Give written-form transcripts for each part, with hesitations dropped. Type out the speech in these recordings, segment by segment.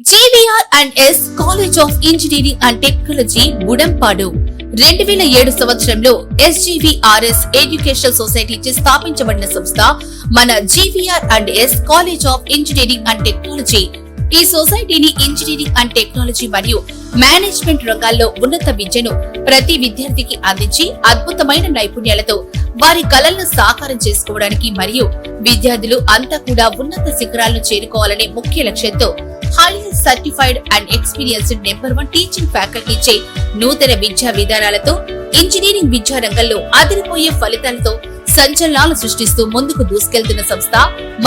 GVR&S college of engineering and technology Budampadu 2007 సంవత్సరంలో SGVRS educational society చే స్థాపించబడిన సంస్థ మన GVR&S college of engineering and technology. ఈ సొసైటీని ఇంజనీరింగ్ అండ్ టెక్నాలజీ మరియు మేనేజ్మెంట్ రంగాల్లో ఉన్నత విద్యను ప్రతి విద్యార్థికి అందించి అద్భుతమైన నైపుణ్యాలతో వారి కలలను సాకారం చేసుకోవడానికి మరియు విద్యార్థులు అంతా కూడా ఉన్నత శిఖరాలను చేరుకోవాలనే ముఖ్య లక్ష్యంతో highly certified and experienced #1 teaching faculty చే నూతన విద్యా విధానాలతో ఇంజనీరింగ్ విద్యా రంగంలో అదిరిపోయే ఫలితాలతో సంచలనాలు సృష్టిస్తూ ముందుకు దూసుకెళ్తున్న సంస్థ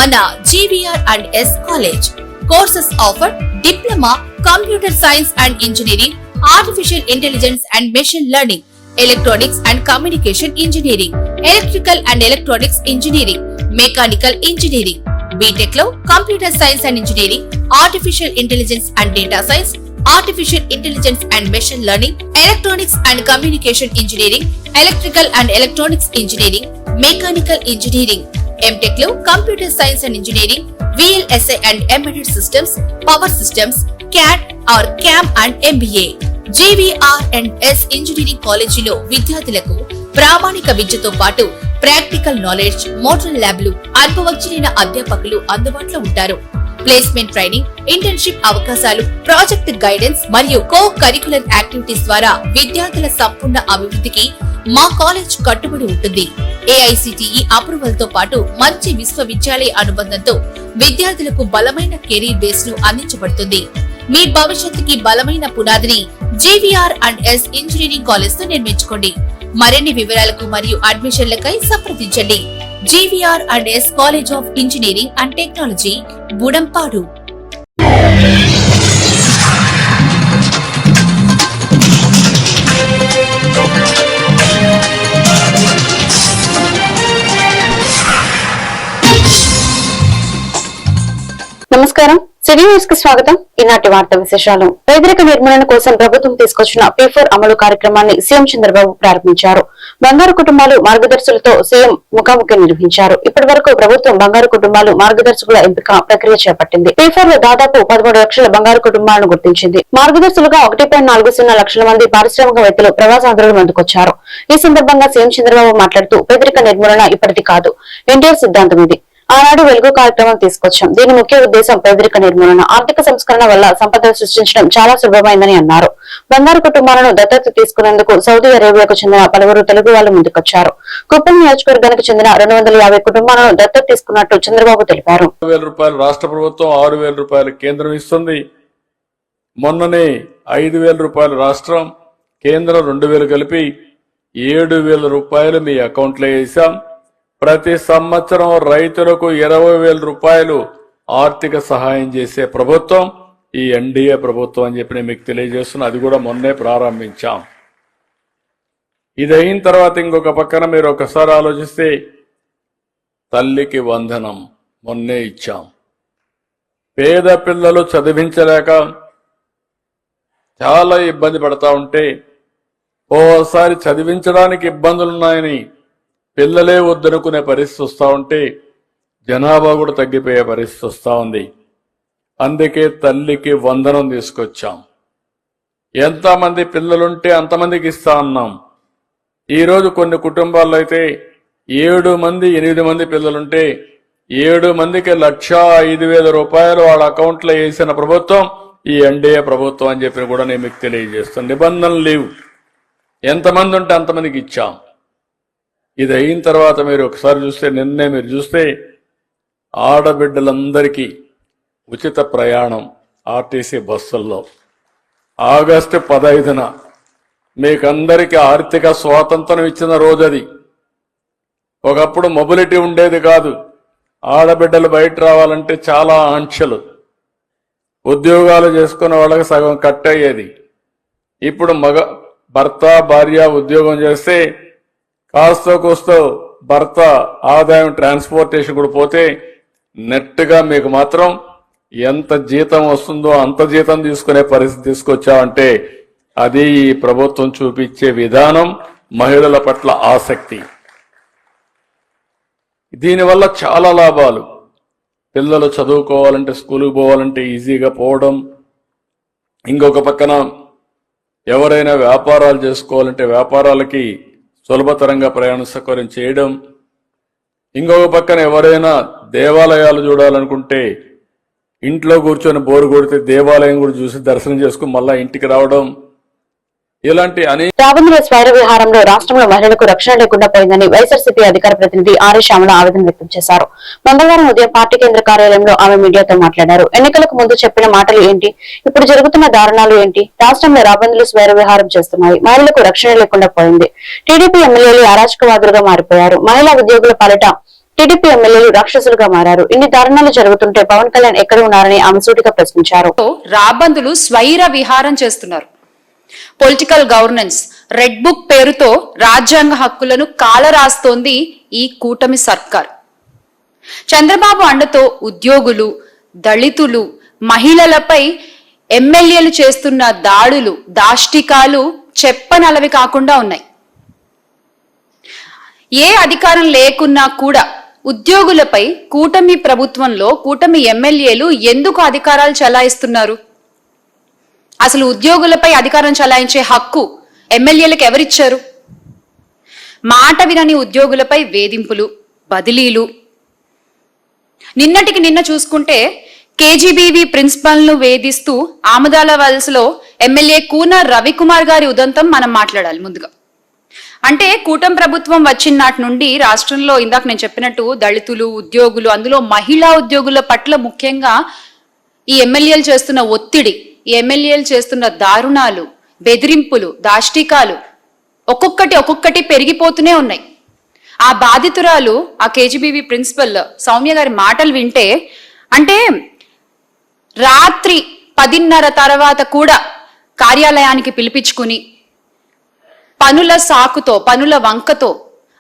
మన GVR&S college. Courses offer diploma, computer science and engineering, artificial intelligence and machine learning, electronics and communication engineering, electrical and electronics engineering, mechanical engineering. B Tech లో computer science and engineering, artificial intelligence and data science, artificial intelligence and machine learning, electronics and communication engineering, electrical and electronics engineering, mechanical engineering. M Tech లో computer science and engineering, VLSI and embedded systems, power systems, CAD or CAM and MBA. GVR&S engineering కాలేజీలో విద్యార్థులకు ప్రామాణిక విద్యతో పాటు practical knowledge, model ల్యాబ్లు, అనుభవజ్ఞులైన అధ్యాపకులు అందుబాటులో ఉంటారు. ప్లేస్మెంట్ ట్రైనింగ్, ఇంటర్న్షిప్ అవకాశాలు, ప్రాజెక్ట్ గైడెన్స్ మరియు కో కరికులర్ యాక్టివిటీస్ ద్వారా విద్యార్థుల సంపూర్ణ అభివృద్ధికి మా కాలేజ్ కట్టుబడి ఉంటుంది. AICTE అప్రూవల్ తో పాటు మంచి విశ్వవిద్యాలయ అనుబంధంతో విద్యార్థులకు బలమైన కెరీర్ బేస్ ను అందించబడుతుంది. మీ భవిష్యత్తుకి బలమైన పునాదిని GVR&S ఇంజనీరింగ్ కాలేజ్ తో నిర్మించుకోండి. మరిన్ని వివరాలకు మరియు అడ్మిషన్లకై సంప్రదించండి. GVR&S college of engineering and technology, Budampadu. నమస్కారం, సిటీ న్యూస్ కి స్వాగతం. ఈనాటి వార్తా విశేషాలు. పేదరిక నిర్మూలన కోసం ప్రభుత్వం తీసుకొచ్చిన P4 అమలు కార్యక్రమాన్ని సీఎం చంద్రబాబు ప్రారంభించారు. బంగారు కుటుంబాలు మార్గదర్శులతో సీఎం ముఖాముఖి నిర్వహించారు. ఇప్పటి వరకు ప్రభుత్వం బంగారు కుటుంబాలు మార్గదర్శకుల ఎంపిక ప్రక్రియ చేపట్టింది. P4 లో దాదాపు 13 లక్షల బంగారు కుటుంబాలను గుర్తించింది. మార్గదర్శులుగా 1.40 లక్షల మంది పారిశ్రామికవేత్తలు, ప్రవాసాంధ్రులు ముందుకొచ్చారు. ఈ సందర్భంగా సీఎం చంద్రబాబు మాట్లాడుతూ, పేదరిక నిర్మూలన ఇప్పటిది కాదు, ఎన్టీఆర్ సిద్ధాంతం ఇది. ఆనాడు వెలుగు కార్యక్రమం తీసుకొచ్చాం. దీని ముఖ్య ఉద్దేశం పేదరిక నిర్మూలన. ఆర్థిక సంస్కరణ వల్ల సంపద సృష్టించడం చాలా సులభమైందని అన్నారు. బంగారు కుటుంబాలను దత్తత తీసుకునేందుకు సౌదీ అరేబియాకు చెందిన పలువురు తెలుగు వాళ్లు ముందుకొచ్చారు. కుప్పం నియోజకవర్గానికి చెందిన 250 కుటుంబాలను దత్తత తీసుకున్నట్టు చంద్రబాబు తెలిపారు. రూపాయలు రాష్ట్ర ప్రభుత్వం, 6,000 రూపాయలు కేంద్రం ఇస్తుంది. మొన్ననే 5,000 రూపాయలు రాష్ట్రం, కేంద్రం 2,000 కలిపి 7,000 రూపాయలు మీ అకౌంట్లో వేసాం. ప్రతి సంవత్సరం రైతులకు 20,000 రూపాయలు ఆర్థిక సహాయం చేసే ప్రభుత్వం ఈ ఎన్డీఏ ప్రభుత్వం అని చెప్పి నేను మీకు తెలియజేస్తున్నా. అది కూడా మొన్నే ప్రారంభించాం. ఇది అయిన తర్వాత ఇంకొక పక్కన మీరు ఒకసారి ఆలోచిస్తే తల్లికి వందనం మొన్నే ఇచ్చాం. పేద పిల్లలు చదివించలేక చాలా ఇబ్బంది పడతా ఉంటే, ఓసారి చదివించడానికి ఇబ్బందులున్నాయని పిల్లలే వద్దనుకునే పరిస్థితి వస్తూ ఉంటే జనాభా కూడా తగ్గిపోయే పరిస్థితి వస్తూ ఉంది. అందుకే తల్లికి వందనం తీసుకొచ్చాం. ఎంతమంది పిల్లలుంటే అంతమందికి ఇస్తా ఉన్నాం. ఈరోజు కొన్ని కుటుంబాల్లో అయితే 7 మంది 8 మంది పిల్లలుంటే 7 మందికి 1,05,000 రూపాయలు వాళ్ళ అకౌంట్లో వేసిన ప్రభుత్వం ఈ ఎన్డీఏ ప్రభుత్వం అని చెప్పి కూడా నేను మీకు తెలియజేస్తాను. నిబంధనలు లేవు, ఎంతమంది ఉంటే అంతమందికి ఇచ్చాం. ఇది అయిన తర్వాత మీరు ఒకసారి చూస్తే, నిన్నే మీరు చూస్తే ఆడబిడ్డలందరికీ ఉచిత ప్రయాణం ఆర్టీసీ బస్సుల్లో ఆగస్టు 15న మీకందరికీ ఆర్థిక స్వాతంత్రం ఇచ్చిన రోజు అది. ఒకప్పుడు మొబిలిటీ ఉండేది కాదు. ఆడబిడ్డలు బయట రావాలంటే చాలా ఆంక్షలు, ఉద్యోగాలు చేసుకున్న వాళ్ళకి సగం కట్ అయ్యేది. ఇప్పుడు భర్త భార్య ఉద్యోగం చేస్తే కాస్తో కూస్తో భర్త ఆదాయం ట్రాన్స్పోర్టేషన్ కూడా పోతే నెట్గా మీకు మాత్రం ఎంత జీతం వస్తుందో అంత జీతం తీసుకునే పరిస్థితి తీసుకొచ్చామంటే అది ఈ ప్రభుత్వం చూపించే విధానం, మహిళల పట్ల ఆసక్తి. దీనివల్ల చాలా లాభాలు. పిల్లలు చదువుకోవాలంటే, స్కూలుకు పోవాలంటే ఈజీగా పోవడం, ఇంకొక పక్కన ఎవరైనా వ్యాపారాలు చేసుకోవాలంటే వ్యాపారాలకి సులభతరంగా ప్రయాణ సౌకర్యం చేయడం, ఇంకొక పక్కన ఎవరైనా దేవాలయాలు చూడాలనుకుంటే ఇంట్లో కూర్చొని బోరు కొడితే దేవాలయం కూడా చూసి దర్శనం చేసుకుని మళ్ళా ఇంటికి రావడం, ఇలాంటి అనేక రాబందుల స్వైర విహారంలో రాష్ట్రంలో మహిళలకు రక్షణ లేకుండా పోయిందని వైఎస్ఆర్సీపీ అధికార ప్రతినిధి ఆర్ఏ శ్యామల ఆవేదన వ్యక్తం చేశారు. మంగళవారం ఉదయం పార్టీ కేంద్ర కార్యాలయంలో ఆమె మీడియాతో మాట్లాడారు. ఎన్నికలకు ముందు చెప్పిన మాటలు ఏంటి, ఇప్పుడు జరుగుతున్న దారుణాలు ఏంటి? రాష్ట్రంలో రాబందులు స్వైర విహారం చేస్తున్నాయి. మహిళలకు రక్షణ లేకుండా పోయింది. టీడీపీ ఎమ్మెల్యేలు అరాచకవాదులుగా మారిపోయారు. మహిళా ఉద్యోగుల పాలిట టీడీపీ ఎమ్మెల్యేలు రాక్షసులుగా మారారు. ఇన్ని దారుణాలు జరుగుతుంటే పవన్ కళ్యాణ్ ఎక్కడ ఉన్నారని ఆమె సూటిగా ప్రశ్నించారు. రాబందులు స్వైర విహారం చేస్తున్నారు. పొలిటికల్ గవర్నెన్స్ రెడ్ బుక్ పేరుతో రాజ్యాంగ హక్కులను కాలరాస్తోంది ఈ కూటమి సర్కార్. చంద్రబాబు అండతో ఉద్యోగులు, దళితులు, మహిళలపై ఎమ్మెల్యేలు చేస్తున్న దాడులు, దాష్టికాలు చెప్పనలవి కాకుండా ఉన్నాయి. ఏ అధికారం లేకున్నా కూడా ఉద్యోగులపై కూటమి ప్రభుత్వంలో కూటమి ఎమ్మెల్యేలు ఎందుకు అధికారాలు చలాయిస్తున్నారు? అసలు ఉద్యోగులపై అధికారం చలాయించే హక్కు ఎమ్మెల్యేలకు ఎవరిచ్చారు? మాట వినని ఉద్యోగులపై వేధింపులు, బదిలీలు. నిన్నటికి నిన్న చూసుకుంటే కేజీబీవీ ప్రిన్సిపల్ ను వేధిస్తూ ఆమదాల వలసలో ఎమ్మెల్యే కూన రవికుమార్ గారి ఉదంతం మనం మాట్లాడాలి ముందుగా. అంటే కూటమి ప్రభుత్వం వచ్చిన నాటి నుండి రాష్ట్రంలో ఇందాక నేను చెప్పినట్టు దళితులు, ఉద్యోగులు, అందులో మహిళా ఉద్యోగుల పట్ల ముఖ్యంగా ఈ ఎమ్మెల్యేలు చేస్తున్న ఒత్తిడి, ఈ ఎమ్మెల్యేలు చేస్తున్న దారుణాలు, బెదిరింపులు, దాష్టికాలు ఒక్కొక్కటి పెరిగిపోతూనే ఉన్నాయి. ఆ బాధితురాలు, ఆ కేజీబీవీ ప్రిన్సిపల్ సౌమ్య గారి మాటలు వింటే, అంటే రాత్రి 10:30 తర్వాత కూడా కార్యాలయానికి పిలిపించుకుని పనుల సాకుతో, పనుల వంకతో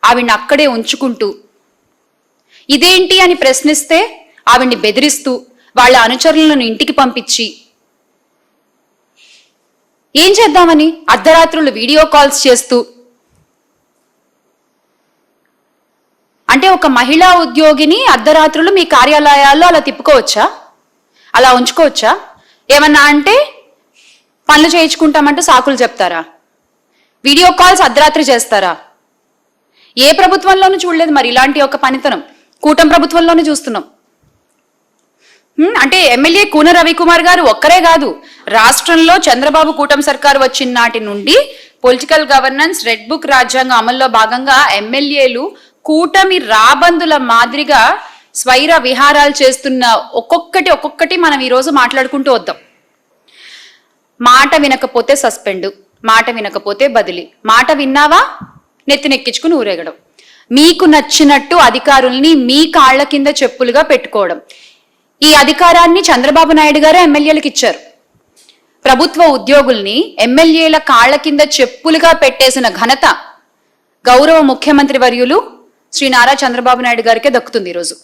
ఆవిడ్ని అక్కడే ఉంచుకుంటూ, ఇదేంటి అని ప్రశ్నిస్తే ఆవిడ్ని బెదిరిస్తూ వాళ్ళ అనుచరులను ఇంటికి పంపించి, ఏం చేద్దామని అర్ధరాత్రులు వీడియో కాల్స్ చేస్తూ, అంటే ఒక మహిళా ఉద్యోగిని అర్ధరాత్రులు మీ కార్యాలయాల్లో అలా తిప్పుకోవచ్చా? అలా ఉంచుకోవచ్చా? ఏమన్నా అంటే పనులు చేయించుకుంటామంటూ సాకులు చెప్తారా? వీడియో కాల్స్ అర్ధరాత్రి చేస్తారా? ఏ ప్రభుత్వంలోనూ చూడలేదు మరి ఇలాంటి ఒక పనితనం. కూటమి ప్రభుత్వంలోనే చూస్తున్నాం. అంటే ఎమ్మెల్యే కూన రవికుమార్ గారు ఒక్కరే కాదు, రాష్ట్రంలో చంద్రబాబు కూటమి సర్కారు వచ్చిన నాటి నుండి పొలిటికల్ గవర్నెన్స్ రెడ్ బుక్ రాజ్యాంగం అమల్లో భాగంగా ఎమ్మెల్యేలు కూటమి రాబందుల మాదిరిగా స్వైర విహారాలు చేస్తున్న ఒక్కొక్కటి మనం ఈరోజు మాట్లాడుకుంటూ వద్దాం. మాట వినకపోతే సస్పెండ్, మాట వినకపోతే బదిలీ, మాట విన్నావా నెత్తినెక్కించుకుని ఊరేగడం, మీకు నచ్చినట్టు అధికారుల్ని మీ కాళ్ల కింద చెప్పులుగా పెట్టుకోవడం. ఈ అధికారాన్ని చంద్రబాబు నాయుడు గారు ఎమ్మెల్యేలకు ఇచ్చారు. ప్రభుత్వ ఉద్యోగుల్ని ఎమ్మెల్యేల కాళ్ల కింద చెప్పులుగా పెట్టేసిన ఘనత గౌరవ ముఖ్యమంత్రి వర్యులు శ్రీ నారా చంద్రబాబు నాయుడు గారికే దక్కుతుంది. ఈరోజు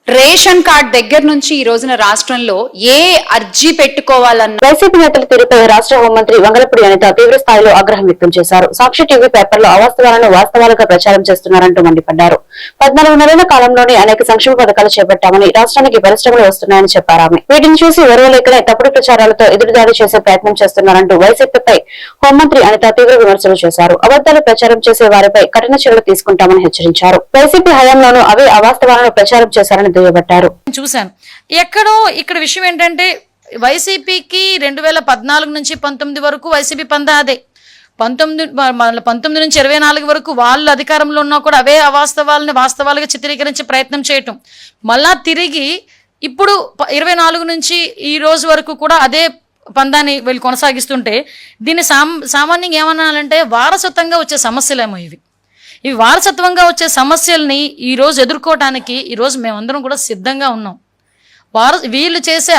రేషన్ కార్డ్ దగ్గర నుంచి ఈ రోజున రాష్ట్రంలో ఏ అర్జీ పెట్టుకోవాలన్న వైసీపీ నేతల తీరుపై రాష్ట్ర హోంమంత్రి వంగలపూడి అనిత తీవ్ర స్థాయిలో ఆగ్రహం వ్యక్తం చేశారు. సాక్షి టీవీ పేపర్లో అవాస్తవాలను వాస్తవాలుగా ప్రచారం చేస్తున్నారంటూ మండిపడ్డారు. 14 నెలల కాలంలోనే అనేక సంక్షేమ పథకాలు చేపట్టామని, రాష్ట్రానికి పరిశ్రమలు వస్తున్నాయని చెప్పారు ఆమె. వీటిని చూసి ఓర్వలేకనే తప్పుడు ప్రచారాలతో ఎదురుదాడి చేసే ప్రయత్నం చేస్తున్నారంటూ వైసీపీపై హోంమంత్రి అనిత తీవ్ర విమర్శలు చేశారు. అబద్దాలు ప్రచారం చేసే వారిపై కఠిన చర్యలు తీసుకుంటామని హెచ్చరించారు. వైసీపీ హయాంలోనూ అవే అవాస్తవాలను ప్రచారం చేశారని చూశాను. ఎక్కడో ఇక్కడ విషయం ఏంటంటే వైసీపీకి 2014 నుంచి 19 వరకు వైసీపీ పందా అదే. 19 నుంచి 24 వరకు వాళ్ళు అధికారంలో ఉన్నా కూడా అవే అవాస్తవాలని వాస్తవాలుగా చిత్రీకరించే ప్రయత్నం చేయటం. మళ్ళా తిరిగి ఇప్పుడు 24 నుంచి ఈ రోజు వరకు కూడా అదే పందాన్ని వీళ్ళు కొనసాగిస్తుంటే దీన్ని సామాన్యంగా ఏమనాలంటే వారసత్వంగా వచ్చే సమస్యలేమో ఇవి. ఈ వారసత్వంగా వచ్చే సమస్యల్ని ఈరోజు ఎదుర్కోవటానికి ఈరోజు మేమందరం కూడా సిద్ధంగా ఉన్నాం. వీళ్ళు చేసే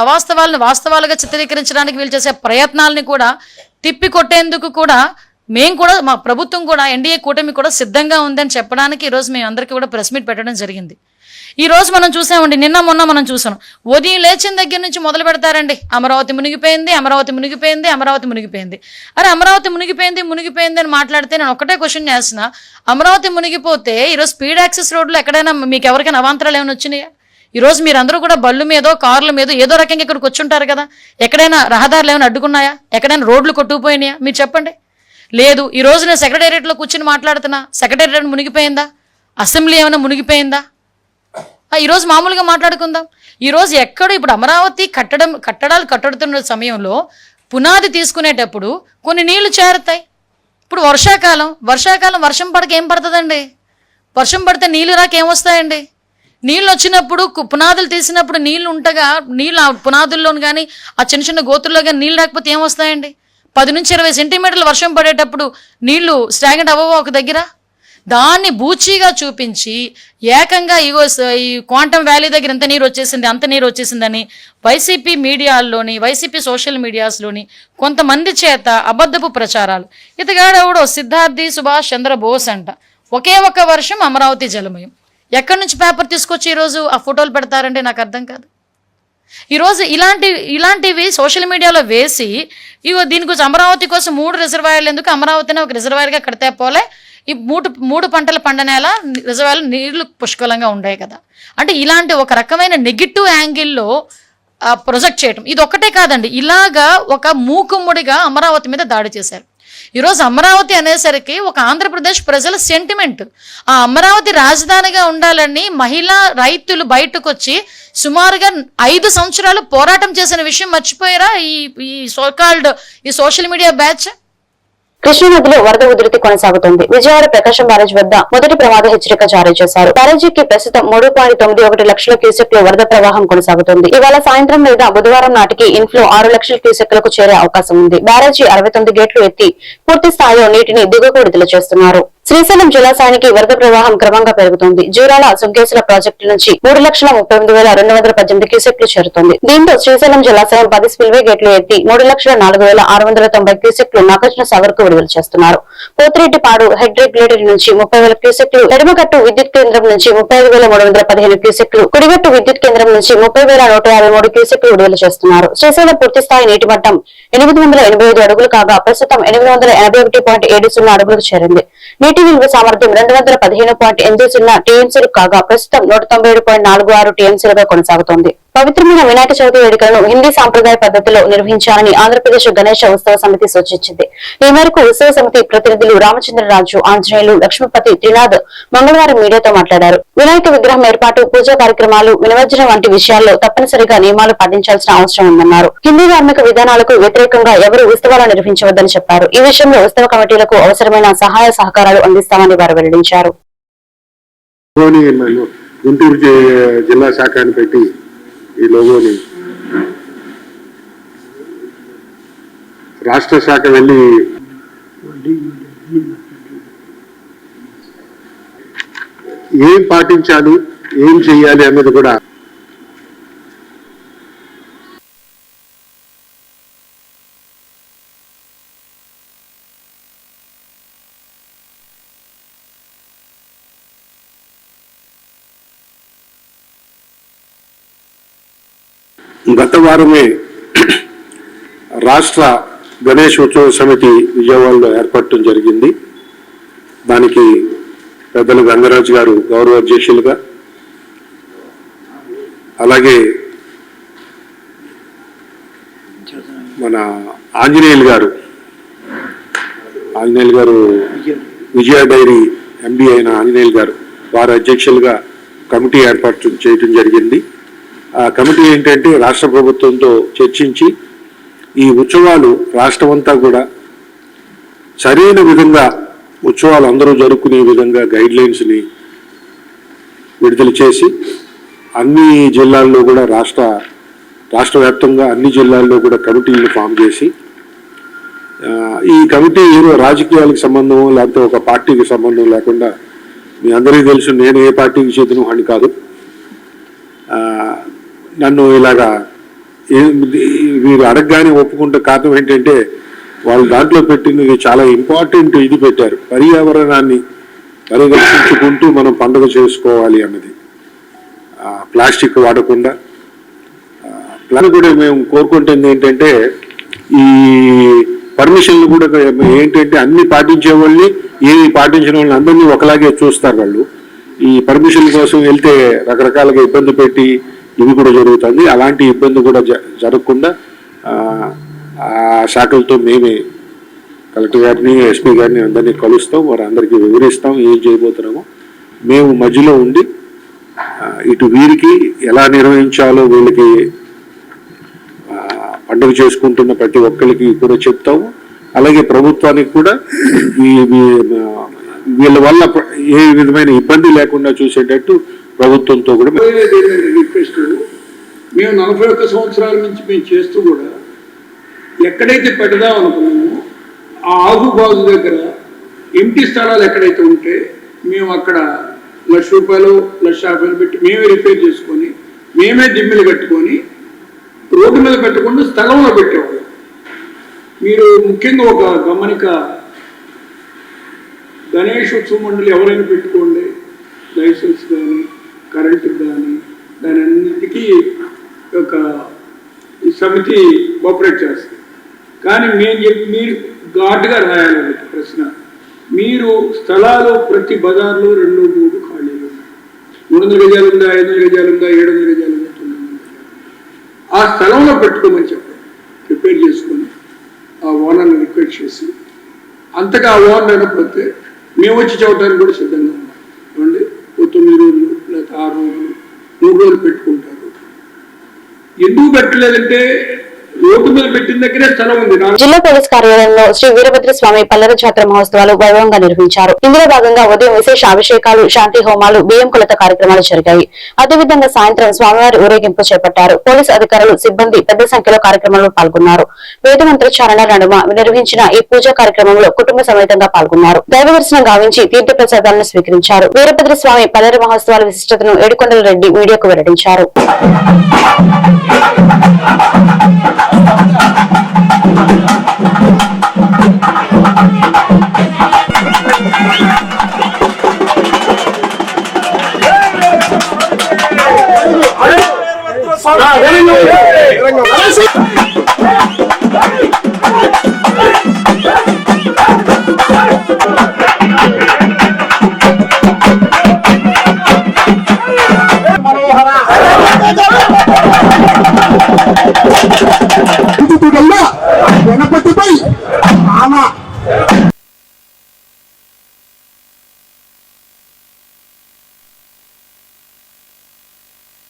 అవాస్తవాలని వాస్తవాలుగా చిత్రీకరించడానికి వీళ్ళు చేసే ప్రయత్నాలని కూడా తిప్పి కొట్టేందుకు కూడా మేము కూడా, మా ప్రభుత్వం కూడా, ఎన్డీఏ కూటమి కూడా సిద్ధంగా ఉందని చెప్పడానికి ఈరోజు మేము అందరికీ కూడా ప్రెస్ మీట్ పెట్టడం జరిగింది. ఈ రోజు మనం చూసామండి, నిన్న మొన్న మనం చూసాం, ఉదయం లేచిన దగ్గర నుంచి మొదలు పెడతారండి, అమరావతి మునిగిపోయింది, అమరావతి మునిగిపోయింది, అమరావతి మునిగిపోయింది. అరే అమరావతి మునిగిపోయింది అని మాట్లాడితే నేను ఒకటే క్వశ్చన్ చేస్తున్నా, అమరావతి మునిగిపోతే ఈరోజు స్పీడ్ యాక్సెస్ రోడ్లో ఎక్కడైనా మీకు ఎవరికైనా అవాంతరాలు ఏమైనా వచ్చినాయా? ఈరోజు మీరందరూ కూడా బళ్ళు మీదో కార్ల మీదో ఏదో రకంగా ఇక్కడికి వచ్చుంటారు కదా. ఎక్కడైనా రహదారులు ఏమైనా అడ్డుకున్నాయా? ఎక్కడైనా రోడ్లు కొట్టుకుపోయినాయా? మీరు చెప్పండి. లేదు. ఈరోజు నేను సెక్రటేరియట్లో కూర్చుని మాట్లాడుతున్నా, సెక్రటేరియట్ మునిగిపోయిందా? అసెంబ్లీ ఏమైనా మునిగిపోయిందా? ఈరోజు మామూలుగా మాట్లాడుకుందాం. ఈరోజు ఎక్కడ ఇప్పుడు అమరావతి కట్టడాలు కట్టుతున్న సమయంలో పునాది తీసుకునేటప్పుడు కొన్ని నీళ్లు చేరుతాయి. ఇప్పుడు వర్షాకాలం వర్షం పడక ఏం పడుతుందండి? వర్షం పడితే నీళ్ళు రాక ఏమొస్తాయండి? నీళ్ళు వచ్చినప్పుడు పునాదులు తీసినప్పుడు నీళ్లు ఉంటగా నీళ్ళు ఆ పునాదుల్లోని కానీ ఆ చిన్న చిన్న గోతుల్లో కానీ నీళ్ళు రాకపోతే ఏమొస్తాయండి? 10 నుంచి 20 సెంటీమీటర్లు వర్షం పడేటప్పుడు నీళ్లు స్టాగ్నెంట్ అవ్వవో ఒక దగ్గర? దాన్ని బూచీగా చూపించి ఏకంగా ఈ క్వాంటమ్ వ్యాలీ దగ్గర అంత నీరు వచ్చేసిందని వైసీపీ మీడియాల్లోని, వైసీపీ సోషల్ మీడియాస్లోని కొంతమంది చేత అబద్ధపు ప్రచారాలు. ఇతగాడెవడో సిద్ధార్థి సుభాష్ చంద్రబోస్ అంట. ఒకే ఒక్క వర్షం అమరావతి జలమయం. ఎక్కడి నుంచి పేపర్ తీసుకొచ్చి ఈరోజు ఆ ఫోటోలు పెడతారంటే నాకు అర్థం కాదు. ఈరోజు ఇలాంటివి సోషల్ మీడియాలో వేసి దీని గురించి అమరావతి కోసం 3 రిజర్వాయర్లు ఎందుకు, అమరావతిని ఒక రిజర్వాయర్గా కడితే పోలే, ఈ మూడు పంటల పండనేల రిజర్వాయర్లు నీళ్లు పుష్కలంగా ఉండాయి కదా. అంటే ఇలాంటి ఒక రకమైన నెగిటివ్ యాంగిల్లో ప్రొజెక్ట్ చేయటం ఇది ఒక్కటే కాదండి. ఇలాగా ఒక మూకుమ్మడిగా అమరావతి మీద దాడి చేశారు. ఈరోజు అమరావతి అనేసరికి ఒక ఆంధ్రప్రదేశ్ ప్రజల సెంటిమెంట్. ఆ అమరావతి రాజధానిగా ఉండాలని మహిళా రైతులు బయటకు వచ్చి సుమారుగా 5 సంవత్సరాలు పోరాటం చేసిన విషయం మర్చిపోయారా ఈ సోషల్ మీడియా బ్యాచ్? కృష్ణానదిలో వరద ఉధృతి కొనసాగుతుంది. విజయవాడ ప్రకాశం బ్యారేజ్ వద్ద మొదటి ప్రమాద హెచ్చరిక జారీ చేశారు. బ్యారేజీకి ప్రస్తుతం 3.91 లక్షల క్యూసెక్ల వరద ప్రవాహం కొనసాగుతుంది. ఇవాళ సాయంత్రం లేదా బుధవారం నాటికి ఇన్ఫ్లో 6 లక్షల క్యూసెక్లకు చేరే అవకాశం ఉంది. బ్యారేజీ 69 గేట్లు ఎత్తి పూర్తి స్థాయిలో నీటిని దిగువకు విడుదల చేస్తున్నారు. శ్రీశైలం జలాశయానికి వరద ప్రవాహం క్రమంగా పెరుగుతుంది. జూరాల సుంకేశ్వర ప్రాజెక్టు నుంచి 3,38,218 క్యూసెక్లు చేరుతుంది. దీంతో శ్రీశైలం జలాశయం 10 స్పిల్వే గేట్లు ఎత్తి 3,04,690 క్యూసెక్లు నాగార్జున సాగర్ కు విడుదల చేస్తున్నారు. పోతిరెడ్డిపాడు హెడ్ రెగ్యులేటరీ నుంచి 30,000 క్యూసెక్లు, ఎడమగట్టు విద్యుత్ కేంద్రం నుంచి 35,315 క్యూసెక్లు, కుడిగట్టు విద్యుత్ కేంద్రం నుంచి 30,153 క్యూసెక్లు విడుదల చేస్తున్నారు. శ్రీశైలం పూర్తిస్థాయి నీటి మట్టం 885 అడుగులు కాగా ప్రస్తుతం 881.70 అడుగులకు చేరింది. నీటి నిల్వ సామర్థ్యం 215.80 టీఎంసీలు కాగా ప్రస్తుతం 197.46 టీఎంసీలుగా కొనసాగుతోంది. పవిత్రమైన వినాయక చవితి వేడుకలను హిందీ సాంప్రదాయ పద్ధతిలో నిర్వహించాలని ఆంధ్రప్రదేశ్ గణేష ఉత్సవ సమితి సూచించింది. ఈ మేరకు ఉత్సవ సమితి ప్రతినిధులు రామచంద్రరాజు, ఆంజనేయులు, లక్ష్మీపతి, త్రినాథ్ మంగళవారం మీడియాతో మాట్లాడారు. వినాయక విగ్రహం ఏర్పాటు, పూజా కార్యక్రమాలు, నిమజ్జనం వంటి విషయాల్లో తప్పనిసరిగా నియమాలు పాటించాల్సిన అవసరం ఉందన్నారు. హిందీ ధార్మిక విధానాలకు వ్యతిరేకంగా ఎవరూ ఉత్సవాలు నిర్వహించవద్దని చెప్పారు. ఈ విషయంలో ఉత్సవ కమిటీలకు అవసరమైన సహాయ సహకారాలు అందిస్తామని వారు వెల్లడించారు. గుంటూరు జిల్లా శాఖని పెట్టి ఈ లోగోని రాష్ట్ర శాఖ వెళ్ళి ఏం పాటించాలి, ఏం చెయ్యాలి అన్నది కూడా గత వారమే రాష్ట్ర గణేష్ ఉత్సవ సమితి విజయవాడలో ఏర్పడటం జరిగింది. దానికి పెద్దలు గంగరాజు గారు గౌరవ అధ్యక్షులుగా, అలాగే మన ఆంజనేయులు గారు విజయ డైరీ ఎండి అయిన ఆంజనేయులు గారు వారి అధ్యక్షులుగా కమిటీ ఏర్పాటు చేయటం జరిగింది. ఆ కమిటీ ఏంటంటే రాష్ట్ర ప్రభుత్వంతో చర్చించి ఈ ఉత్సవాలు రాష్ట్రమంతా కూడా సరైన విధంగా ఉత్సవాలు అందరూ జరుపుకునే విధంగా గైడ్ లైన్స్ని విడుదల చేసి అన్ని జిల్లాల్లో కూడా రాష్ట్ర వ్యాప్తంగా అన్ని జిల్లాల్లో కూడా కమిటీలను ఫామ్ చేసి ఈ కమిటీ ఏదో రాజకీయాలకు సంబంధం లేకపోతే ఒక పార్టీకి సంబంధం లేకుండా మీ అందరికీ తెలుసు నేను ఏ పార్టీకి చెందిన వాడిని కాదు. నన్ను ఇలాగా వీరు అడగగానే ఒప్పుకుంటే కారణం ఏంటంటే వాళ్ళు దాంట్లో పెట్టినది చాలా ఇంపార్టెంట్ ఇది పెట్టారు, పర్యావరణాన్ని పరిరక్షించుకుంటూ మనం పండుగ చేసుకోవాలి అన్నది. ప్లాస్టిక్ వాడకుండా కూడా మేము కోరుకుంటుంది ఏంటంటే ఈ పర్మిషన్లు కూడా ఏంటంటే అన్ని పాటించే వాళ్ళని ఏమి పాటించిన వాళ్ళని అందరినీ ఒకలాగే చూస్తారు వాళ్ళు. ఈ పర్మిషన్ కోసం వెళ్తే రకరకాలుగా ఇబ్బంది పెట్టి ఇవి కూడా జరుగుతుంది. అలాంటి ఇబ్బంది కూడా జరగకుండా ఆ శాఖలతో మేమే కలెక్టర్ గారిని, ఎస్పీ గారిని అందరినీ కలుస్తాం, వారందరికీ వివరిస్తాం ఏం చేయబోతున్నామో. మేము మధ్యలో ఉండి ఇటు వీరికి ఎలా నిర్వహించాలో, వీళ్ళకి పండుగ చేసుకుంటున్న ప్రతి ఒక్కరికి కూడా చెప్తాము. అలాగే ప్రభుత్వానికి కూడా వీళ్ళ వల్ల ఏ విధమైన ఇబ్బంది లేకుండా చూసేటట్టు ప్రభుత్వంతో కూడా రిక్వెస్ట్. మేము 41 సంవత్సరాల నుంచి మేము చేస్తూ కూడా ఎక్కడైతే పెడదాం అనుకున్నామో ఆ ఆగుబాజు దగ్గర ఎంటీ స్థలాలు ఎక్కడైతే ఉంటే మేము అక్కడ ₹1,00,000, ₹1,50,000 పెట్టి మేమే రిపేర్ చేసుకొని మేమే దిమ్మెలు కట్టుకొని రోడ్డు మీద పెట్టకుండా స్థలంలో పెట్టేవాళ్ళం. మీరు ముఖ్యంగా ఒక గమనిక, గణేష్ ఉత్సవ మండలి ఎవరైనా పెట్టుకోండి, లైసెన్స్ కానీ కరెంటుకి కానీ దాని అన్నిటికీ ఒక సమితి కోఆపరేట్ చేస్తుంది. కానీ మీరు ఘాటుగా రాయాలి ప్రశ్న. మీరు స్థలాలు ప్రతి బజార్లో 2-3 ఖాళీలు ఉన్నాయి. 300 గజాలు ఉందా, 500 గజాలు ఉందా, 700 గజాలు ఉందా, 900 గజాలు, ఆ స్థలంలో పెట్టుకోమని చెప్పండి. ప్రిపేర్ చేసుకొని ఆ ఓనర్ని రిక్వెస్ట్ చేసి, అంతగా ఆ ఓనర్ అనకపోతే మేము వచ్చి చెప్పడానికి కూడా సిద్ధంగా ఉన్నాం. ఏమండి 9 రోజులు లేకపోతే 6 రోజులు 3 రోజులు పెట్టుకుంటారు. ఎందుకు పెట్టలేదంటే రోడ్డు మీద పెట్టిన దగ్గరే స్థలం ఉంది. జిల్లా పోలీస్ కార్యాలయంలో శ్రీ వీరభద్ర స్వామి పల్లెర జాతర మహోత్సవాలు వైభవంగా నిర్వహించారు. ఇందులో భాగంగా ఉదయం విశేష అభిషేకాలు, శాంతి హోమాలు, బియ్యం కొలత కార్యక్రమాలు జరిగాయి. అదేవిధంగా సాయంత్రం స్వామివారి ఊరేగింపు చేపట్టారు. పోలీస్ అధికారులు, సిబ్బంది పెద్ద సంఖ్యలో కార్యక్రమంలో పాల్గొన్నారు. వేద మంత్రోచ్చారణ నడుమ నిర్వహించిన ఈ పూజా కార్యక్రమంలో కుటుంబ సమేతంగా పాల్గొన్నారు. దైవ దర్శనం గావించి తీర్థ ప్రసాదాలను స్వీకరించారు. వీరభద్ర స్వామి పల్లెర మహోత్సవాల విశిష్టతను ఏడుకొండల రెడ్డి మీడియాకు వెల్లడించారు.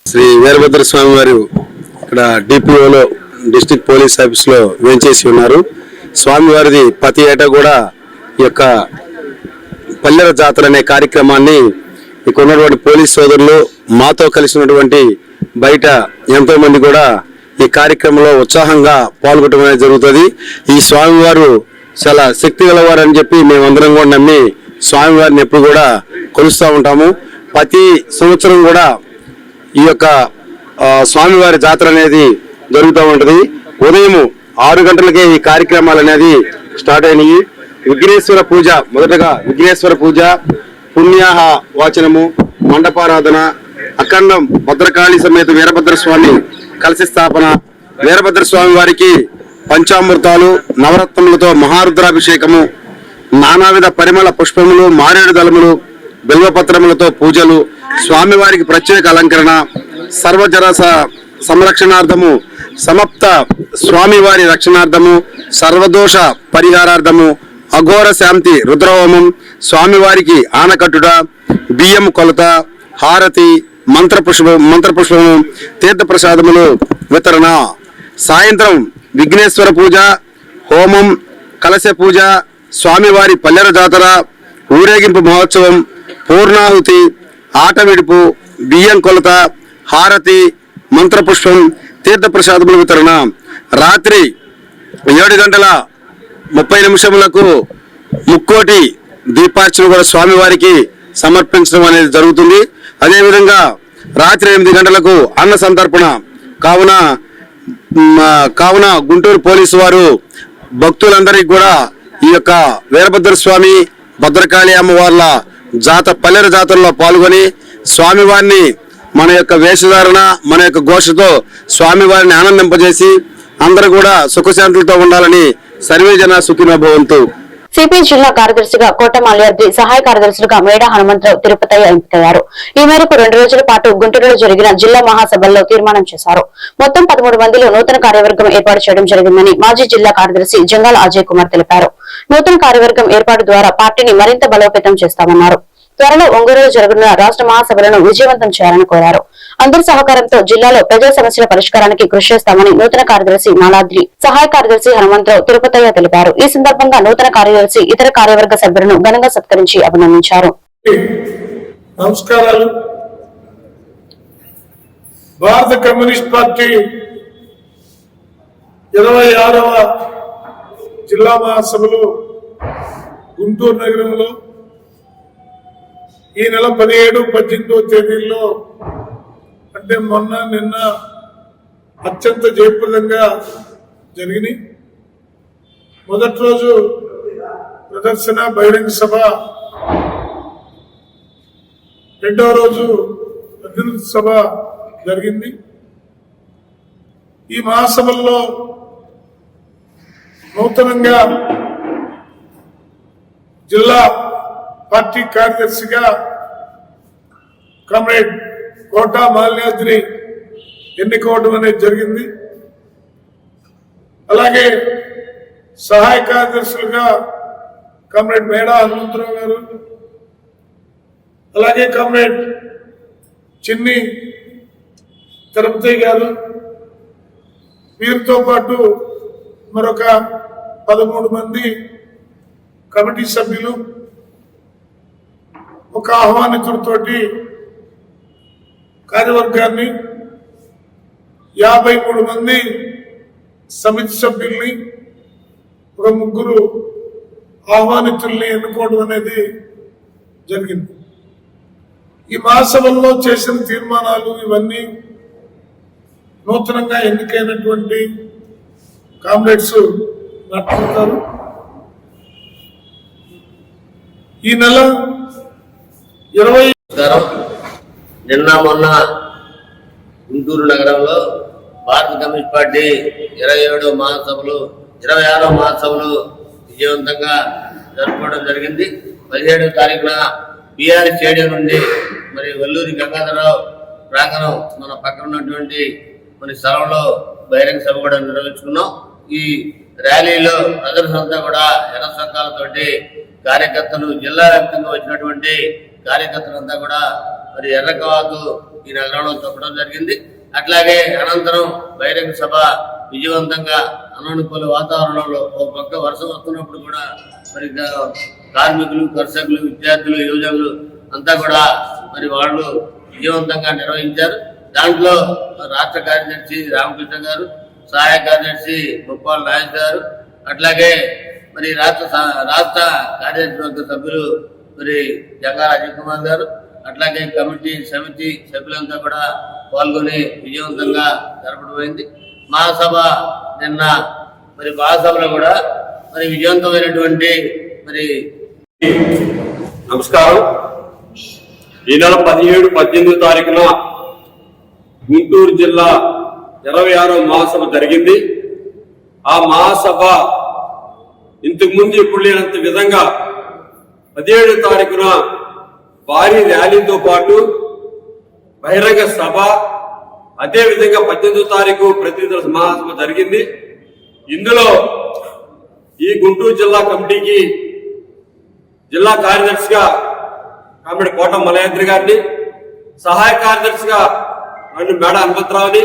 శ్రీ వీరభద్ర స్వామి వారు ఇక్కడ డిపిఓలో, డిస్ట్రిక్ట్ పోలీస్ ఆఫీస్ లో వేంచేసి ఉన్నారు. స్వామివారిది ప్రతి ఏటా కూడా ఈ యొక్క పల్లెర జాతర అనే కార్యక్రమాన్ని ఇక్కడ ఉన్నటువంటి పోలీస్ సోదరులు, మాతో కలిసినటువంటి బయట ఎంతో మంది కూడా ఈ కార్యక్రమంలో ఉత్సాహంగా పాల్గొనడం అనేది జరుగుతుంది. ఈ స్వామివారు చాలా శక్తి గలవారు అని చెప్పి మేమందరం కూడా నమ్మి స్వామివారిని ఎప్పుడు కూడా కొలుస్తూ ఉంటాము. ప్రతి సంవత్సరం కూడా ఈ యొక్క స్వామివారి జాతర అనేది జరుగుతూ ఉంటది. ఉదయం 6 గంటలకే ఈ కార్యక్రమాలు అనేది స్టార్ట్ అయినాయి. విఘ్నేశ్వర పూజ, మొదటగా విఘ్నేశ్వర పూజ, పుణ్యాహ వాచనము, మండపారాధన, అఖండం భద్రకాళి సమేత వీరభద్ర స్వామి కలశ స్థాపన, వీరభద్ర స్వామి వారికి పంచామృతాలు, నవరత్నములతో మహారుద్రాభిషేకము, నానావిధ పరిమళ పుష్పములు, మారేడు దళములు, బిల్వపత్రములతో పూజలు, స్వామివారికి ప్రత్యేక అలంకరణ, సర్వజన సంరక్షణార్థము, సమప్త స్వామివారి రక్షణార్థము, సర్వదోష పరిహారార్థము, అఘోర శాంతి రుద్రహోమం, స్వామివారికి ఆనకట్టుట, బియ్యం కొలత, హారతి, మంత్రపుష్పము, తీర్థప్రసాదములు వితరణ. సాయంత్రం విఘ్నేశ్వర పూజ, హోమం, కలశ పూజ, స్వామివారి పల్లెర జాతర, ఊరేగింపు మహోత్సవం, పూర్ణాహుతి, ఆట విడుపు, బియ్యం కొలత, హారతి, మంత్రపుష్పం, తీర్థప్రసాదముల వితరణ. రాత్రి 7:30 ముక్కోటి దీపార్చన కూడా స్వామివారికి సమర్పించడం అనేది జరుగుతుంది. అదేవిధంగా రాత్రి 8 గంటలకు అన్న సంతర్పణ. కావున గుంటూరు పోలీసు వారు భక్తులందరికీ కూడా ఈ యొక్క వీరభద్ర స్వామి, భద్రకాళి అమ్మవార్ల పల్లెర జాతరలో పాల్గొని స్వామివారిని మన యొక్క వేషధారణ, మన యొక్క ఘోషతో స్వామివారిని ఆనందింపజేసి అందరూ కూడా సుఖశాంతులతో ఉండాలని సర్వే జన సుఖినో భవంతు. సిపిఐ జిల్లా కార్యదర్శిగా కోట మాల్యాద్రి, సహాయ కార్యదర్శులుగా మేడా హనుమంతరావు, తిరుపతయ్య ఎంపికయ్యారు. ఈ మేరకు 2 రోజుల పాటు గుంటూరులో జరిగిన జిల్లా మహాసభల్లో తీర్మానం చేశారు. మొత్తం 13 మందిలో నూతన కార్యవర్గం ఏర్పాటు చేయడం జరిగిందని మాజీ జిల్లా కార్యదర్శి జంగాల అజయ్ కుమార్ తెలిపారు. నూతన కార్యవర్గం ఏర్పాటు ద్వారా పార్టీని మరింత బలోపేతం చేస్తామన్నారు. త్వరలో ఒంగోలులో జరగనున్న రాష్ట్ర మహాసభలను విజయవంతం చేయాలని కోరారు. అందరి సహకారంతో జిల్లాలో ప్రజా సమస్యల పరిష్కారానికి కృషి చేస్తామని నూతన కార్యదర్శి మాలాద్రి, సహాయ కార్యదర్శి హనుమంతరావు, తిరుపతయ్య తెలిపారు. ఈ సందర్భంగా నూతన కార్యదర్శి ఇతర కార్యవర్గ సభ్యులను ఘనంగా సత్కరించి అభినందించారు. నమస్కారాలు. భారత కమ్యూనిస్ట్ పార్టీ 26వ జిల్లా మహాసభలు గుంటూరు నగరంలో ఈ నెల 17, 18వ తేదీల్లో అంటే మొన్న నిన్న అత్యంత జయప్రదంగా జరిగినాయి. మొదటి రోజు ప్రదర్శన బహిరంగ సభ, రెండవ రోజు ప్రతినిధి సభ జరిగింది. ఈ మహాసభల్లో నూతనంగా జిల్లా పార్టీ కార్యదర్శిగా కామ్రేడ్ కోట మాల్యాద్రి ఎన్నికవడం అనేది జరిగింది. అలాగే సహాయ కార్యదర్శులుగా కామ్రేడ్ మేడా హనుమంతరావు గారు, అలాగే కామ్రేడ్ చిన్ని తిరుపతి గారు, వీరితో పాటు మరొక 13 మంది కమిటీ సభ్యులు, ఒక ఆహ్వానితుడితోటి కార్యవర్గాన్ని, 53 మంది సమితి సభ్యుల్ని, ఒక 3 ఆహ్వానితుల్ని ఎన్నుకోవడం అనేది జరిగింది. ఈ మహాసభల్లో చేసిన తీర్మానాలు ఇవన్నీ నూతనంగా ఎన్నికైనటువంటి కామ్రేడ్స్ నడుపుతారు. ఈ నెల 20 నిన్న మొన్న గుంటూరు నగరంలో భారత కమ్యూనిస్ట్ పార్టీ 26వ మహాసభలు విజయవంతంగా జరుపుకోవడం జరిగింది. 17వ తారీఖున బిఆర్ స్టేడియం నుండి మరి వల్లూరి గంగాధరరావు ప్రాంగణం మన పక్కన ఉన్నటువంటి కొన్ని స్థలంలో బహిరంగ సభ కూడా నిర్వహించుకున్నాం. ఈ ర్యాలీలో ప్రజలంతా కూడా ఎర్ర చొక్కాలతోటి కార్యకర్తలు, జిల్లా వ్యాప్తంగా వచ్చినటువంటి కార్యకర్తలంతా కూడా మరి ఎర్ర కవాతు ఈ నగరంలో తొక్కడం జరిగింది. అట్లాగే అనంతరం బహిరంగ సభ విజయవంతంగా అననుకూల వాతావరణంలో ఒక పక్క వర్షం వస్తున్నప్పుడు కూడా మరి కార్మికులు, కర్షకులు, విద్యార్థులు, యువజనులు అంతా కూడా మరి వాళ్ళు విజయవంతంగా నిర్వహించారు. దాంట్లో రాష్ట్ర కార్యదర్శి రామకృష్ణ గారు, సహాయ కార్యదర్శి ముప్పాల నాయక్ గారు, అట్లాగే మరి రాష్ట్ర కార్యదర్శి సభ్యులు మరి జంగాల అజయ్ కుమార్ గారు, అట్లాగే కమిటీ సమితి సభ్యులంతా కూడా పాల్గొని విజయవంతంగా జరపడమైంది. మహాసభ నిన్న మరి మహాసభలో కూడా మరి విజయవంతమైనటువంటి మరి నమస్కారం. ఈ నెల 17, 18వ తారీఖున గుంటూరు జిల్లా 26వ మహాసభ జరిగింది. ఆ మహాసభ ఇంతకుముందు ఎప్పుడు లేనంత విధంగా 17వ తారీఖున భారీ ర్యాలీతో పాటు బహిరంగ సభ, అదేవిధంగా 18వ తారీఖు ప్రతినిధుల మహాసభ జరిగింది. ఇందులో ఈ గుంటూరు జిల్లా కమిటీకి జిల్లా కార్యదర్శిగా కామ్రేడ్ కోట మాల్యాద్రి గారిని, సహాయ కార్యదర్శిగా మేడా హనుమంతరావుని,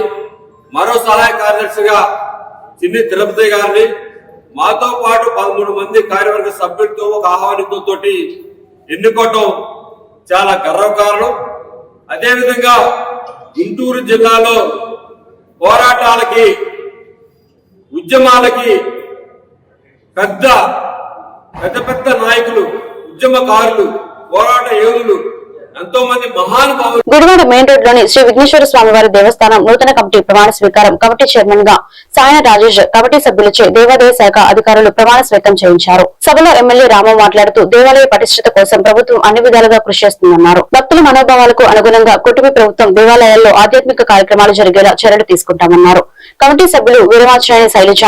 మరో సహాయ కార్యదర్శిగా చిన్ని తిరుపతి గారిని, మాతో పాటు 13 మంది కార్యవర్గ సభ్యులతో ఒక ఆహ్వానితులతో ఎన్నుకోవటం చాలా గర్వకారణం. అదేవిధంగా గుంటూరు జిల్లాలో పోరాటాలకి, ఉద్యమాలకి పెద్ద నాయకులు, ఉద్యమకారులు, పోరాట యోధులు, ఎంతో మంది మహానుభావులు. గుడివాడ మెయిన్ రోడ్ లోని శ్రీ విఘ్నేశ్వర స్వామి వారి దేవస్థానం నూతన కమిటీ ప్రమాణ స్వీకారం. కమిటీ చైర్మన్ గా సాయన రాజేష్, కమిటీ సభ్యులచే దేవాదాయ శాఖ అధికారులు ప్రమాణ స్వీకారం చేయించారు. సభలో ఎమ్మెల్యే రాము మాట్లాడుతూ దేవాలయ పటిష్టత కోసం ప్రభుత్వం అన్ని విధాలుగా కృషి చేస్తుందన్నారు. భక్తుల మనోభావాలకు అనుగుణంగా కుటుంబ ప్రభుత్వం దేవాలయాల్లో ఆధ్యాత్మిక కార్యక్రమాలు జరిగేలా చర్యలు తీసుకుంటామన్నారు. కమిటీ సభ్యులు వీరమాచార్య శైలజ,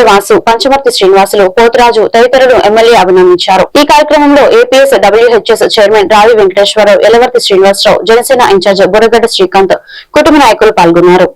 వాసు, పంచమర్తి శ్రీనివాసులు, పోతురాజు తదితరులు ఎమ్మెల్యే అభినందించారు. ఈ కార్యక్రమంలో ఏపీఎస్ WHS చైర్మన్ రావి వెంకటేశ్వరరావు, ఎలవర్తి శ్రీనివాసరావు, జనసేన ఇన్ఛార్జ్ బుర్రగడ్డ శ్రీకాంత్, కుటుంబ నాయకులు పాల్గొన్నారు.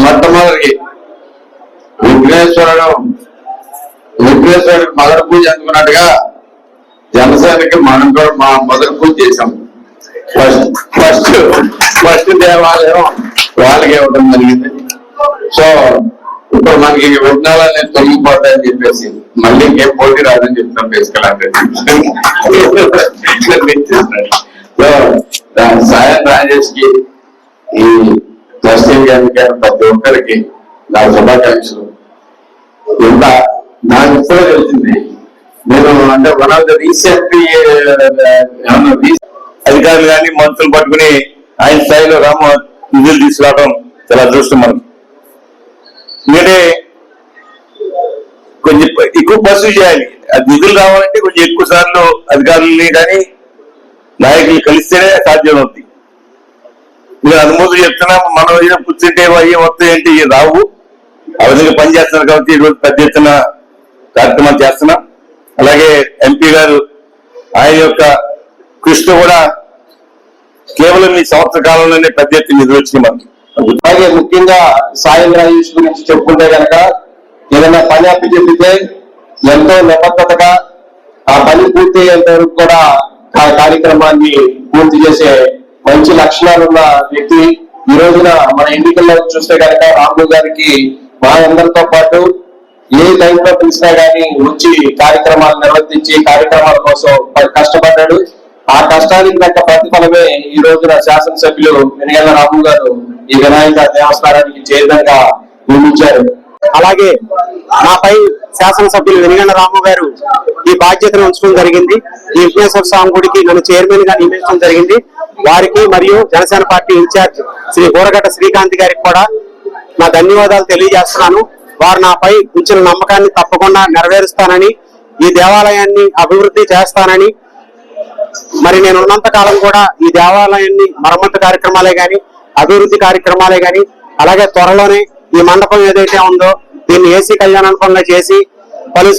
మొట్టమొదటి విఘ్నేశ్వరుడు మొదటి పూజ అందుకున్నట్టుగా జనసేనకి మనం కూడా మా మొదటి పూజ చేసాం. ఫస్ట్ దేవాలయం వాళ్ళకి ఇవ్వడం జరిగింది. సో ఇప్పుడు మనకి విఘ్నాలన్నీ తొలగిపోతాయని చెప్పేసి మళ్ళీ ఇంకేం పోటీ రాదని చెప్తాం తీసుకెళ్ళండి. సో సాయం రాజేష్ కి ఈ ట్రస్టీ గారికి ప్రతి ఒక్కరికి నా శుభాకాంక్షలు. ఇంత నాకు ఇప్పుడే తెలిసింది, నేను అంటే వన్ ఆఫ్ ద రీసెంట్ అధికారులు కానీ మంత్రులు పట్టుకుని ఆయన స్థాయిలో రామ నిధులు తీసుకురావడం చాలా అదృష్టం మనకు. ఎందుకంటే కొంచెం ఎక్కువ పర్సూ చేయాలి. అది నిధులు రావాలంటే కొంచెం ఎక్కువ సార్లు అధికారులని కానీ నాయకులు కలిస్తేనే సాధ్యం అవుతుంది. మీరు అనుమతులు చెప్తున్నా మనం ఏదో కూర్చుంటే అయ్యే మొత్తం ఏంటి రావు. ఆ విధంగా పనిచేస్తున్నారు కాబట్టి ఈరోజు పెద్ద ఎత్తున కార్యక్రమాలు చేస్తున్నాం. అలాగే ఎంపీ గారు ఆయన యొక్క కృషితో కూడా కేవలం ఈ సంవత్సర కాలంలోనే పెద్ద ఎత్తున నిధులు వచ్చినాయి మనకి. అలాగే ముఖ్యంగా సాయం రాజేష్ గురించి చెప్పుకుంటే కనుక ఏదైనా పని అప్పు చెప్తే ఎంతో నిబద్ధతగా ఆ పని పూర్తి అయ్యేంత వరకు కూడా ఆ కార్యక్రమాన్ని పూర్తి చేసే మంచి లక్షణాలు ఉన్న వ్యక్తి. ఈ రోజున మన ఎన్నికల్లో చూస్తే కనుక రాము గారికి మా అందరితో పాటు ఏ టైంలో పిలిచినా గానీ వచ్చి కార్యక్రమాలు నిర్వర్తించి కార్యక్రమాల కోసం కష్టపడ్డాడు. ఆ కష్టానికి తగ్గ ప్రతిఫలమే ఈ రోజున శాసనసభ్యులు వెనిగళ్ల రాము గారు ఈ వినాయక దేవస్థానానికి చైర్మన్గా నియమించారు. అలాగే నాపై శాసనసభ్యులు వెనిగళ్ల రాము గారు ఈ బాధ్యతను ఉంచడం జరిగింది. ఈ విఘ్నేశ్వర స్వామి గుడికి నన్ను చైర్మన్ గా నియమించడం జరిగింది. వారికి మరియు జనసేన పార్టీ ఇన్ఛార్జ్ శ్రీ బుర్రగడ్డ శ్రీకాంత్ గారికి కూడా నా ధన్యవాదాలు తెలియజేస్తున్నాను. వారు నాపై ఉంచిన నమ్మకాన్ని తప్పకుండా నెరవేరుస్తానని, ఈ దేవాలయాన్ని అభివృద్ధి చేస్తానని, మరి నేను ఉన్నంత కాలం కూడా ఈ దేవాలయాన్ని మరమ్మతు కార్యక్రమాలే గాని అభివృద్ధి కార్యక్రమాలే గాని అలాగే త్వరలోనే ఈ మండపం ఏదైతే ఉందో దీన్ని ఏసీ కళ్యాణానికి చేసి పలు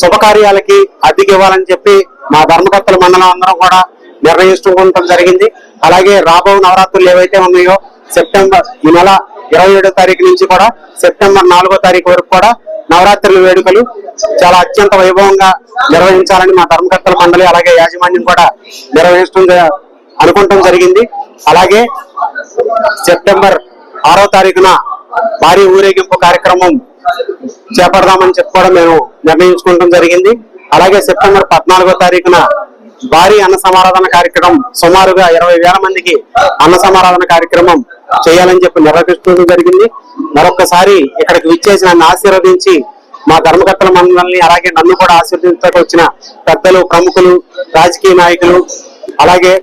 శుభకార్యాలకి అద్దెకి ఇవ్వాలని చెప్పి మా ధర్మకర్తల మండలం అందరం కూడా నిర్ణయించుకోవడం జరిగింది. అలాగే రాబో నవరాత్రులు ఏవైతే ఉన్నాయో సెప్టెంబర్ ఈ నెల 27వ తారీఖు నుంచి కూడా సెప్టెంబర్ 4వ తారీఖు వరకు కూడా నవరాత్రుల వేడుకలు చాలా అత్యంత వైభవంగా నిర్వహించాలని మా ధర్మకర్తల మండలి అలాగే యాజమాన్యం కూడా నిర్వహించడం అనుకుంటాం జరిగింది. అలాగే సెప్టెంబర్ 6వ తారీఖున భారీ ఊరేగింపు కార్యక్రమం చేపడదామని చెప్పి కూడా మేము నిర్ణయించుకోవడం జరిగింది. అలాగే సెప్టెంబర్ 14వ తారీఖున భారీ అన్న సమారాధన కార్యక్రమం సుమారుగా 20,000 మందికి అన్న సమారాధన కార్యక్రమం చేయాలని చెప్పి నిర్వహించడం జరిగింది. మరొకసారి ఇక్కడికి విచ్చేసి నన్ను ఆశీర్వదించి మా ధర్మకర్తల మండలిని అలాగే నన్ను కూడా ఆశీర్వదించడానికి వచ్చిన పెద్దలు, ప్రముఖులు, రాజకీయ నాయకులు అలాగే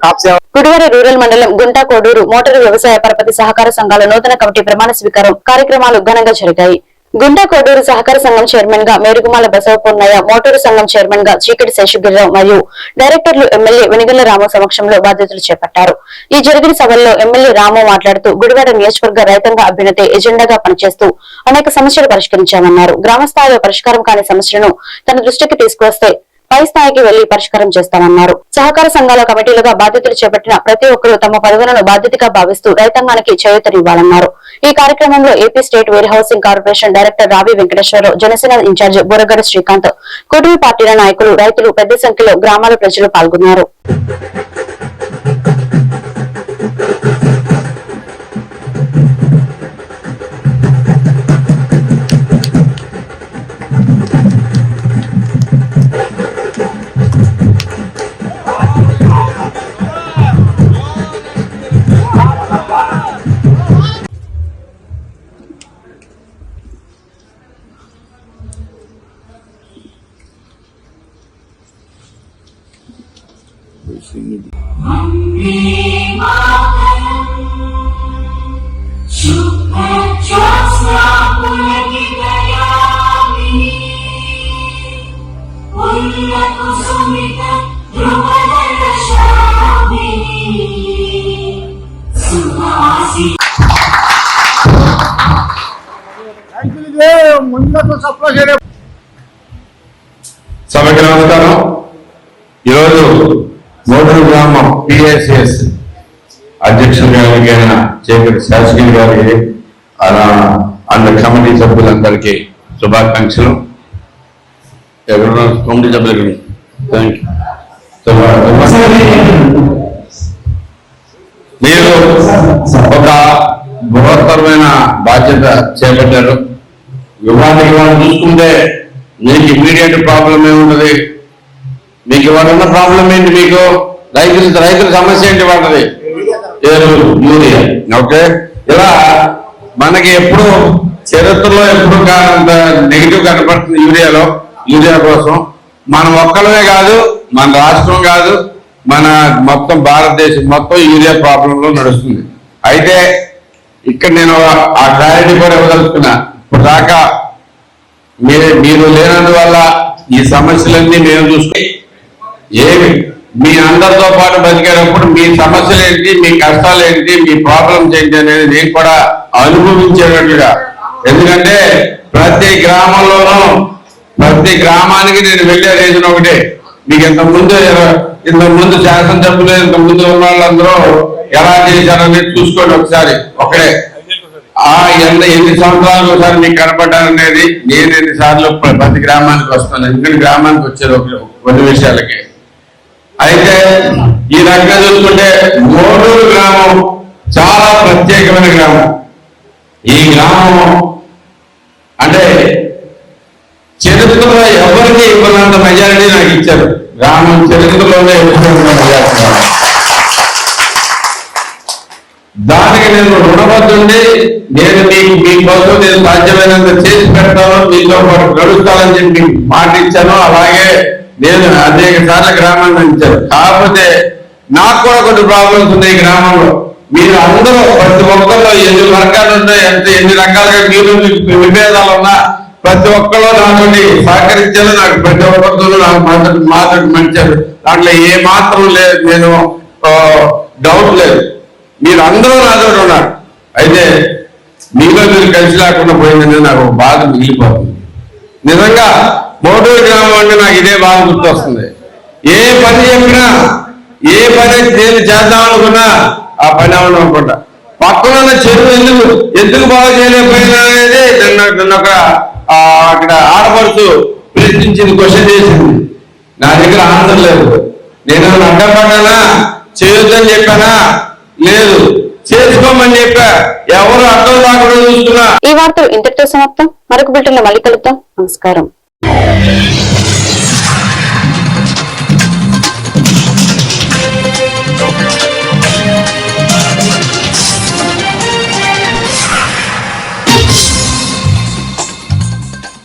గుడివాడ రూరల్ మండలం గుంటా కోడూరు మోటారు వ్యవసాయ పరపతి సహకార సంఘాల నూతన కమిటీ ప్రమాణ స్వీకారం కార్యక్రమాలు ఘనంగా జరిగాయి. గుంటా కోడూరు సహకార సంఘం చైర్మన్ గా మేరుగుమాల బసవపూర్ణయ్య, మోటారు సంఘం చైర్మన్ గా చీకటి శేషగిరిరావు మరియు డైరెక్టర్లు ఎమ్మెల్యే వెనిగళ్ల రాము సమక్షంలో బాధ్యతలు చేపట్టారు. ఈ జరిగిన సభల్లో ఎమ్మెల్యే రాము మాట్లాడుతూ గుడివాడ నియోజకవర్గ రైతాంగ అభ్యున్నతి ఎజెండాగా పనిచేస్తూ అనేక సమస్యలు పరిష్కరించామన్నారు. గ్రామ స్థాయిలో పరిష్కారం కాని సమస్యలను తన దృష్టికి తీసుకువస్తే పై స్థాయికి వెళ్లి పరిష్కారం చేస్తామన్నారు. సహకార సంఘాల కమిటీలుగా బాధ్యతలు చేపట్టిన ప్రతి ఒక్కరూ తమ పదవులను బాధ్యతగా భావిస్తూ రైతాంగానికి చేయూతనివ్వాలన్నారు. ఈ కార్యక్రమంలో AP state where housing corporation director రావి వెంకటేశ్వరరావు, జనసేన ఇన్ఛార్జ్ బుర్రగడ్డ శ్రీకాంత్, కూటమి పార్టీల నాయకులు, రైతులు పెద్ద సంఖ్యలో గ్రామాల ప్రజలు పాల్గొన్నారు. సభకి నమస్కారం. ఈరోజు మోటూరు గ్రామం పిఎస్ఎస్ అధ్యక్షులుగా ఎన్నికైన చేకటి శాసకి గారికి అండ్ కమిటీ సభ్యులందరికీ శుభాకాంక్షలు. ఎవరున్నా కమిటీ సభ్యులకి థ్యాంక్ యూ. మీరు ఒక బృహత్తరమైన బాధ్యత చేపట్టారు. వివాదానికి వాళ్ళు చూసుకుంటే మీకు ఇమ్మీడియట్ ప్రాబ్లం ఏముంటది? మీకు ఇవాళ ప్రాబ్లం ఏంటి? మీకు రైతుల సమస్య ఏంటి? వాళ్ళది ఎరువులు, యూరియా. ఓకే, ఇలా మనకి ఎప్పుడు చరిత్రలో ఎప్పుడు కానంత నెగిటివ్ కనపడుతుంది యూరియా కోసం. మనం ఒక్కలమే కాదు, మన రాష్ట్రం కాదు, మన మొత్తం భారతదేశం మొత్తం యూరియా ప్రాబ్లంలో నడుస్తుంది. అయితే ఇక్కడ నేను ఆ క్లారిటీ కూడా ఇవ్వదలుచుకున్నా. ఇప్పుడు దాకా మీరు లేనందువల్ల ఈ సమస్యలన్నీ మేము చూసుకుని ఏమి మీ అందరితో పాటు బతికేటప్పుడు మీ సమస్యలు ఏంటి, మీ కష్టాలు ఏంటి, మీ ప్రాబ్లమ్స్ ఏంటి అనేది నేను కూడా అనుభవించేటట్లుగా. ఎందుకంటే ప్రతి గ్రామంలోనూ ప్రతి గ్రామానికి నేను వెళ్ళే రీజన్ ఒకటే. మీకు ఇంతకుముందు శాసనసభ్యులు ఇంతకుముందు ఉన్న వాళ్ళందరూ ఎలా చేశారనేది చూసుకోండి ఒకసారి. ఒకటే ఎన్ని సంవత్సరాలకు ఒకసారి మీకు కనపడ్డాననేది నేను ఎన్నిసార్లు ప్రతి గ్రామానికి వస్తాను. ఎందుకంటే గ్రామానికి వచ్చారు కొన్ని విషయాలకి. అయితే ఈ రకంగా చూసుకుంటే మోటూరు గ్రామం చాలా ప్రత్యేకమైన గ్రామం. ఈ గ్రామం అంటే చరిత్రలో ఎవరికి ఇవ్వనంత మెజారిటీ నాకు ఇచ్చారు. గ్రామం చరిత్రలోనే మెజారిటీ. దానికి నేను రుణబద్ధుండి నేను మీకోసం నేను సాధ్యమైనంత చేసి పెడతాను, మీతో పాటు గడుస్తానని చెప్పి మాట ఇచ్చాను. అలాగే నేను అనేక సార్లు గ్రామాన్ని ఇచ్చాను. కాకపోతే నాకు కూడా కొన్ని ప్రాబ్లమ్స్ ఉన్నాయి గ్రామంలో. మీరు అందరూ ప్రతి ఒక్కరిలో ఎన్ని వర్గాలు ఉన్నాయి, ఎన్ని రకాలుగా మీరు విభేదాలు ఉన్నా ప్రతి ఒక్కరు నాతో సహకరించారు. నాకు ప్రతి ఒక్కరితో నాకు మాట్లాడు దాంట్లో ఏ మాత్రం లేదు, నేను డౌట్ లేదు. మీరు అందరూ నాతో ఉన్నారు. అయితే మీలో మీరు కలిసి లేకుండా పోయిందని నాకు బాధ మిగిలిపోతుంది. నిజంగా మోటూరు గ్రామం అంటే నాకు ఇదే బాధ గుర్తొస్తుంది. ఏ పని చెప్పినా, ఏ పని నేను చేద్దామనుకున్నా ఆ పని అవడం అనుకుంటా. పక్కన చెరువు ఎందుకు బాగా చేయలేకపోయినా అనేది నన్ను అక్కడ ఆడపడుతూ ప్రశ్నించింది, క్వశ్చన్ చేసింది. నా దగ్గర ఆన్సర్ లేదు. నేను అడ్డపడ్డానా, చేయొద్దని చెప్పానా? లేదు, చేసుకోమని చెప్పా. ఎవరు అర్థం కాకుండా చూస్తున్నా. ఈ వార్తలు ఇంతటితో సమాప్తం. మరొక బిల్టన్ లో మళ్ళీ కలుద్దాం. నమస్కారం.